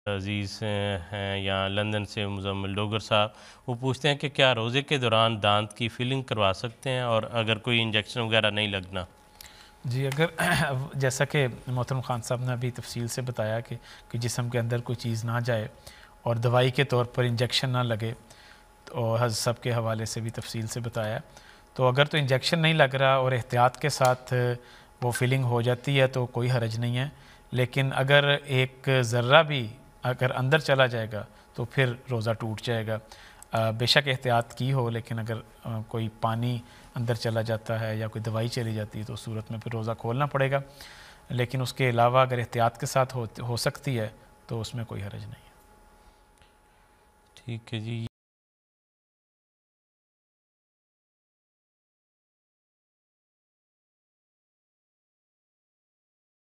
अज़ीज़ हैं या लंदन से मुज़म्मिल डोगर साहब, वो पूछते हैं कि क्या रोज़े के दौरान दांत की फिलिंग करवा सकते हैं और अगर कोई इंजेक्शन वगैरह नहीं लगना? जी, अगर जैसा कि मोहतरम ख़ान साहब ने अभी तफसील से बताया कि जिस्म के अंदर कोई चीज़ ना जाए और दवाई के तौर पर इंजेक्शन ना लगे, तो हज़रत साहब के हवाले से भी तफसील से बताया। तो अगर तो इंजेक्शन नहीं लग रहा और एहतियात के साथ वो फिलिंग हो जाती है तो कोई हरज नहीं है, लेकिन अगर एक ज़र्रा भी अगर अंदर चला जाएगा तो फिर रोज़ा टूट जाएगा। बेशक एहतियात की हो, लेकिन अगर कोई पानी अंदर चला जाता है या कोई दवाई चली जाती है तो उस सूरत में फिर रोज़ा खोलना पड़ेगा। लेकिन उसके अलावा अगर एहतियात के साथ हो सकती है तो उसमें कोई हरज नहीं है। ठीक है जी।